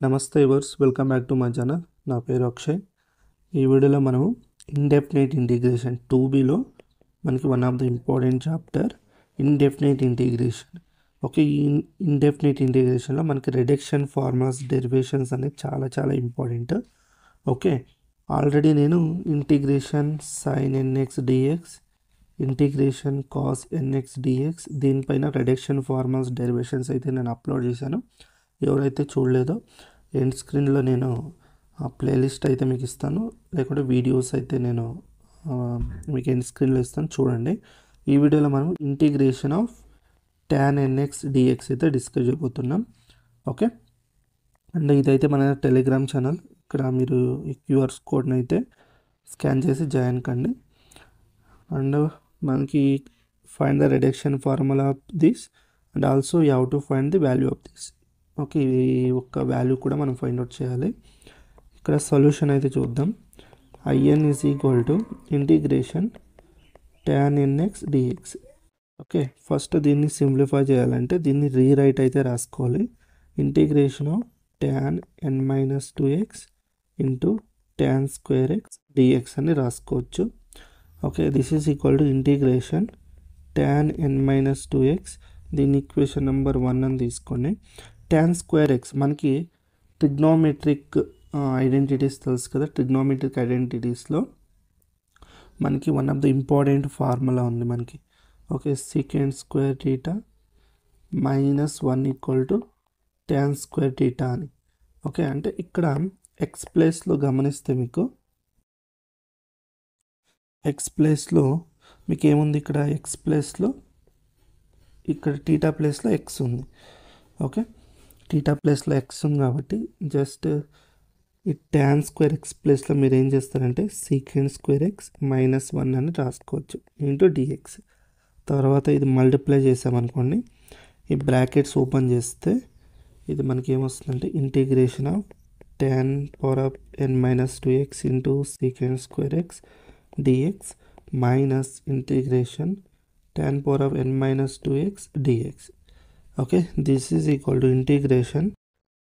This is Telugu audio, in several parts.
నమస్తే వర్స్ welcome back to my channel. నా పేరు అక్షయ్. ఈ వీడియోలో మనము ఇండెఫినైట్ ఇంటిగ్రేషన్ 2Bలో మనకి one of the important chapter indefinite integration. Okay, ఈ ఇండెఫినైట్ ఇంటిగ్రేషన్లో మనకి రిడక్షన్ ఫార్ములాస్ డెరివేషన్స్ అనేది చాలా ఇంపార్టెంట్. ఓకే, ఆల్రెడీ నేను integration sine n x d x, integration cos n x d x, దీనిపైన రిడక్షన్ ఫార్ములాస్ డెరివేషన్స్ అయితే నేను అప్లోడ్ చేశాను. ఎవరైతే చూడలేదో ఎండ్ స్క్రీన్లో నేను ఆ ప్లేలిస్ట్ అయితే మీకు ఇస్తాను, లేకుంటే వీడియోస్ అయితే నేను మీకు ఎండ్ స్క్రీన్లో ఇస్తాను, చూడండి. ఈ వీడియోలో మనం integration of tan nx dx అయితే డిస్కస్ చేయబోతున్నాం. ఓకే, అండ్ ఇదైతే మన టెలిగ్రామ్ ఛానల్. ఇక్కడ మీరు ఈ క్యూఆర్ కోడ్ని అయితే స్కాన్ చేసి జాయిన్ కండి. అండ్ మనకి find the reduction formula of this and also you have to find the value of this. Okay, ఈ ఒక్క వాల్యూ కూడా మనం ఫైండ్ అవుట్ చేయాలి. ఇక్కడ సొల్యూషన్ అయితే చూద్దాం. IN is equal to integration tan nx dx. Okay, first దీన్ని సింప్లిఫై చేయాలంటే దీన్ని రీరైట్ అయితే రాసుకోవాలి. Integration of tan n-2x into tan square x dx అని రాసుకోవచ్చు. Okay, this is equal to integration tan n-2x, దీని ఈక్వేషన్ నెంబర్ 1 అని తీసుకొని tan స్క్వేర్ x మనకి ట్రిగ్నోమెట్రిక్ ఐడెంటిటీస్ తెలుసు కదా. ట్రిగ్నోమెట్రిక్ ఐడెంటిటీస్లో మనకి one of the important formula ఉంది మనకి. Okay, secant square theta -1 equal to tan square theta అని. ఓకే, అంటే ఇక్కడ ఎక్స్ ప్లేస్లో గమనిస్తే మీకు ఎక్స్ ప్లేస్లో మీకు ఏముంది, ఇక్కడ ఎక్స్ ప్లేస్లో ఇక్కడ థీటా ప్లేస్లో ఎక్స్ ఉంది. ఓకే, థీటా ప్లేస్లో ఎక్స్ ఉంది కాబట్టి జస్ట్ ఈ tan స్క్వేర్ ఎక్స్ ప్లేస్లో మీరు ఏం చేస్తారంటే సీకెండ్ స్క్వేర్ ఎక్స్ -1 అని రాసుకోవచ్చు ఇంటూ డిఎక్స్. తర్వాత ఇది మల్టిప్లై చేసామనుకోండి, ఈ బ్రాకెట్స్ ఓపెన్ చేస్తే ఇది మనకి ఏమొస్తుందంటే integration of tan n-2x into secant square x dx minus integration tan n-2x dx. Okay, this is equal to integration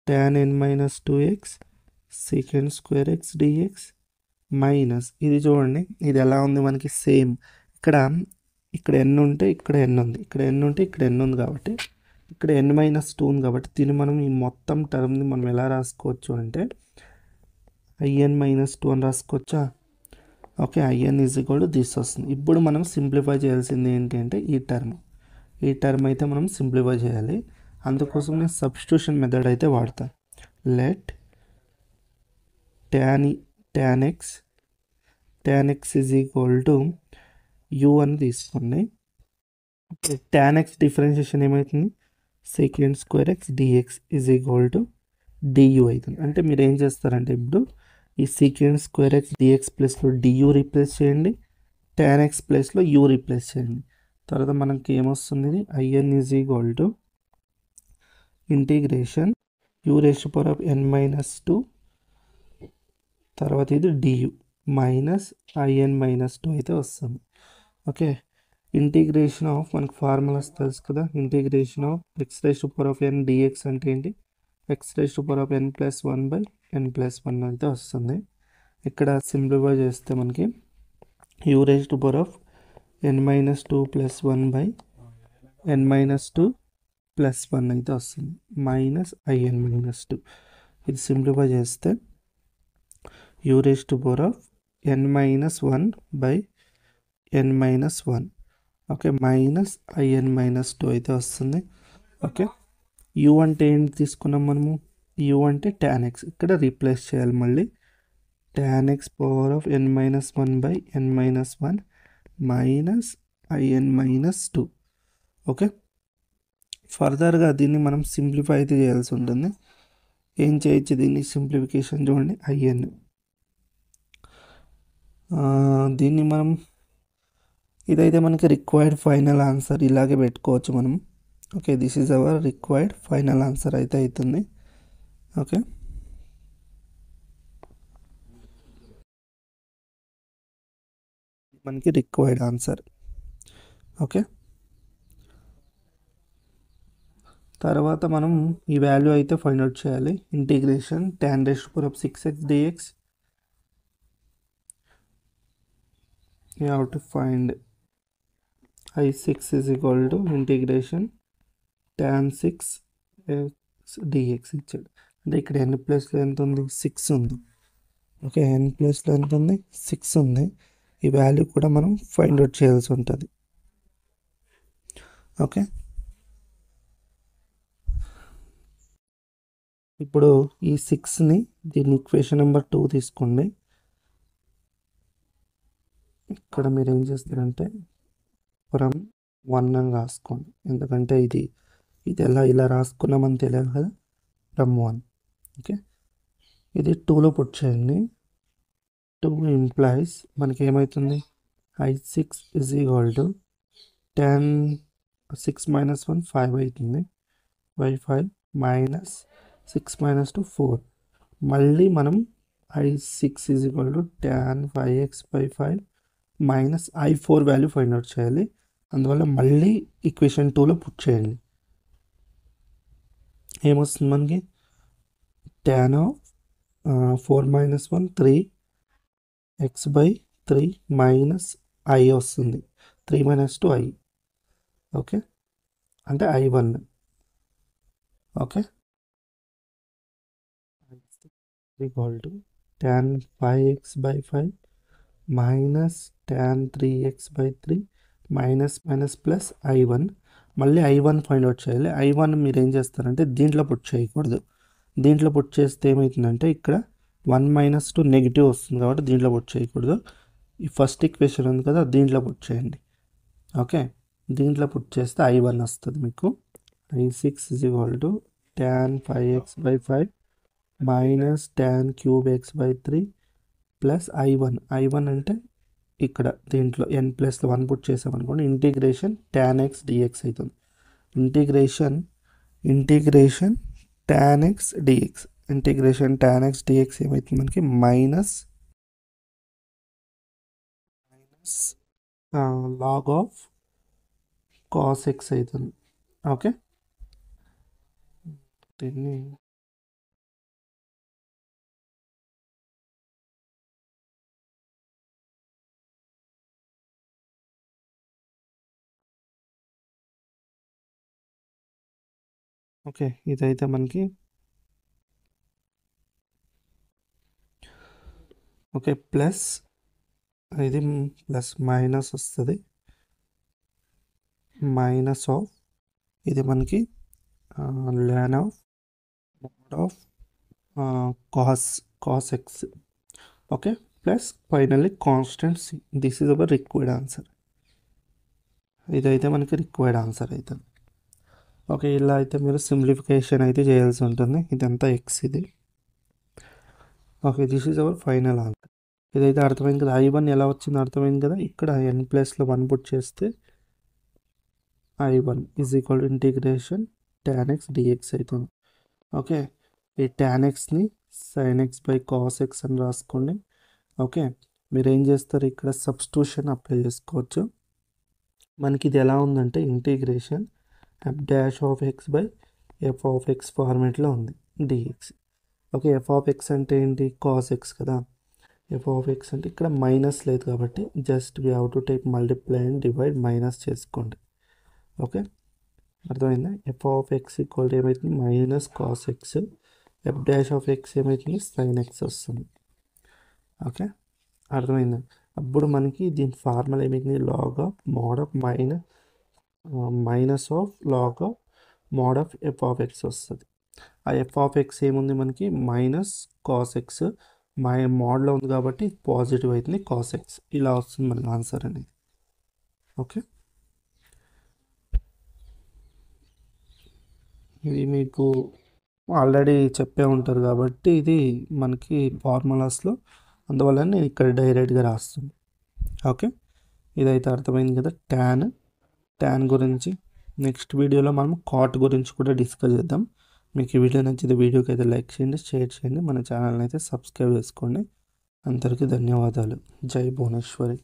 tan n-2x secant square x dx minus ఇది చూడండి, ఇది ఎలా ఉంది మనకి సేమ్. ఇక్కడ n ఉంటే ఇక్కడ n ఉంది, ఇక్కడ n ఉంటే ఇక్కడ n ఉంది కాబట్టి ఇక్కడ n-2 ఉంది కాబట్టి దీన్ని మనం ఈ మొత్తం టర్మ్ని మనం ఎలా రాసుకోవచ్చు అంటే IN-2 అని రాసుకోవచ్చా. Okay, IN is equal to this వస్తుంది. ఇప్పుడు మనం సింప్లిఫై చేయాల్సింది ఏంటి అంటే ఈ టర్మ్ అయితే మనం సింప్లిఫై చేయాలి. అందుకోసం నేను సబ్స్టిట్యూషన్ మెథడ్ అయితే వాడతాను. Let tan x is equal to u అని తీసుకోండి. tan x డిఫరెన్షియేషన్ ఏమవుతుంది, second square x d x is equal to d u అవుతుంది. అంటే మీరు ఏం చేస్తారంటే ఇప్పుడు ఈ సెకండ్ స్క్వేర్ ఎక్స్ డిఎక్స్ ప్లస్లో డియు రీప్లేస్ చేయండి, tan x ప్లస్లో u రీప్లేస్ చేయండి. తర్వాత మనకి ఏమొస్తుంది, IN is equal to integration u⁻n-2 తర్వాత ఇది డియు మైనస్ IN-2 అయితే వస్తుంది. ఓకే, ఇంటిగ్రేషన్ ఆఫ్ మనకు ఫార్ములాస్ తెలుసు కదా. ఇంటిగ్రేషన్ ఆఫ్ x⁻n dx అంటే ఏంటి, x⁻n+1/n+1 అయితే వస్తుంది. ఇక్కడ సింప్లిఫై చేస్తే మనకి u⁻n-2 +1/n-2+1 అయితే వస్తుంది మైనస్ IN-2. ఇది సింప్లిఫై చేస్తే u⁻n-1/n-1 ఓకే మైనస్ IN-2 అయితే వస్తుంది. ఓకే, u అంటే ఏంటి తీసుకున్నాం మనము, u అంటే tan x, ఇక్కడ రీప్లేస్ చేయాలి మళ్ళీ tan x⁻n-1/n-1 minus IN-2. Okay, ఫర్దర్గా దీన్ని మనం సింప్లిఫై అయితే చేయాల్సి ఉంటుంది. ఏం చేయొచ్చు దీన్ని సింప్లిఫికేషన్ చూడండి. దీన్ని మనం ఇదైతే మనకి రిక్వైర్డ్ ఫైనల్ ఆన్సర్ ఇలాగే పెట్టుకోవచ్చు మనం. Okay, this is our required final answer అయితే అవుతుంది. ఓకే, మనకి రిక్వైర్డ్ ఆన్సర్. ఓకే, తర్వాత మనం ఈ వాల్యూ అయితే ఫైండ్ అవుట్ చేయాలి. Integration tan raised to power of 6x dx. You have to find I6 is equal to integration tan 6 x dx ఇచ్చాడు. అంటే ఇక్కడ n ప్లస్లో ఎంత ఉంది, 6 ఉంది. ఓకే, n ప్లస్లో ఎంత ఉంది, 6 ఉంది. ఈ వాల్యూ కూడా మనం ఫైండ్ అవుట్ చేయాల్సి ఉంటుంది. ఓకే, ఇప్పుడు ఈ 6ని దీని ఈక్వేషన్ నెంబర్ 2 తీసుకోండి. ఇక్కడ మీరు ఏం చేస్తారంటే ఫ్రమ్ 1 అని రాసుకోండి, ఎందుకంటే ఇది ఇలా రాసుకున్నామని తెలియదు కదా. ఫ్రమ్ 1. ఓకే, ఇది 2లో పుట్ చేయండి. 2 ఇంప్లాయిస్ మనకి ఏమవుతుంది, I6 is equal to tan 6 minus 1 5 అవుతుంది. by 5 minus 6 minus 2 4. మళ్ళీ మనం I6 is equal to tan 5x by 5 minus I4 value find out చేయాలి. అందువల్ల మళ్ళీ ఈక్వేషన్ 2లో పుట్ చేయండి. ఏమొస్తుంది మనకి, tan of 4 minus 1 3x by 3 minus I వస్తుంది. 3 minus 2 I. ఓకే, అంటే I1. Okay, equal to tan 5x by 5 minus tan 3x by 3 minus plus I1. మళ్ళీ I1 ఫైండ్ అవుట్ చేయాలి. I1 మీరు ఏం చేస్తారంటే దీంట్లో పుట్ చేయకూడదు. దీంట్లో పుట్ చేస్తే ఏమవుతుందంటే ఇక్కడ 1 minus 2 నెగిటివ్ వస్తుంది, కాబట్టి దీంట్లో పుట్ చేయకూడదు. ఈ ఫస్ట్ ఈక్వేషన్ ఉంది కదా, దీంట్లో పుట్ చేయండి. ఓకే, దీంట్లో పుట్ చేస్తే I1 వస్తుంది మీకు. I6 is equal to tan 5x by 5 minus tan cube x by 3 plus I1 అంటే ఇక్కడ దీంట్లో n ప్లస్లో 1 పుట్ చేసామనుకోండి, ఇంటిగ్రేషన్ tan x dx అవుతుంది. ఇంటిగ్రేషన్ tan x dx ఏమవుతుంది మనకి, minus log of cos x అవుతుంది. ఓకే, దీన్ని ఓకే, ఇదైతే మనకి ఓకే ప్లస్ ఇది ప్లస్ మైనస్ వస్తుంది. మైనస్ ఆఫ్ ఇది మనకి ln of mod of cos x. Okay, plus finally constant c. This is our required answer. ఇదైతే మనకి రిక్వైర్డ్ ఆన్సర్ అవుతుంది. ఓకే, ఇలా అయితే మీరు సింప్లిఫికేషన్ అయితే చేయాల్సి ఉంటుంది. ఇదంతా ఎక్స్ ఇది. Okay, this is our final answer. ఇదైతే అర్థమైంది కదా. I1 ఎలా వచ్చిందో అర్థమైంది కదా. ఇక్కడ n ప్లస్లో 1 పుట్ చేస్తే I1 is equal to integration tan x dx అవుతుంది. ఓకే, ఈ tan xని sin x by cos x అని రాసుకోండి. ఓకే, మీరు ఏం చేస్తారు, ఇక్కడ సబ్స్టిట్యూషన్ అప్లై చేసుకోవచ్చు. మనకి ఇది ఎలా ఉందంటే integration f dash of x by f of x ఫార్మేట్లో ఉంది dx. Okay, f of x అంటే ఏంటి, cos x కదా. f ఆఫ్ x అంటే ఇక్కడ మైనస్ లేదు కాబట్టి just we have to take multiply and divide, minus చేసుకోండి. ఓకే, అర్థమైందా. f of x equal to ఏమవుతుంది, minus cos x. f dash of x ఏమవుతుంది, sin x వస్తుంది. ఓకే, అర్థమైందా. అప్పుడు మనకి దీని ఫార్ములా ఏమైంది, log of mod of minus of log of mod of f of x వస్తుంది. ఆ f ఆఫ్ x ఏముంది మనకి, మైనస్ cos x. మోడ్లో ఉంది కాబట్టి పాజిటివ్ అవుతుంది, cos x. ఇలా వస్తుంది మనకి ఆన్సర్ అనేది. ఓకే, ఇది మీకు ఆల్రెడీ చెప్పే ఉంటారు కాబట్టి ఇది మనకి ఫార్ములాస్లో, అందువల్ల నేను ఇక్కడ డైరెక్ట్గా రాస్తుంది. ఓకే, ఇదైతే అర్థమైంది కదా. ట్యాన్ గురించి నెక్స్ట్ వీడియోలో మనం కాట్ గురించి కూడా డిస్కస్ చేద్దాం. మీకు ఈ వీడియో నచ్చితే వీడియోకి అయితే లైక్ చేయండి, షేర్ చేయండి, మన ఛానల్ని అయితే సబ్స్క్రైబ్ చేసుకోండి. అందరికీ ధన్యవాదాలు. జై భువనేశ్వరి.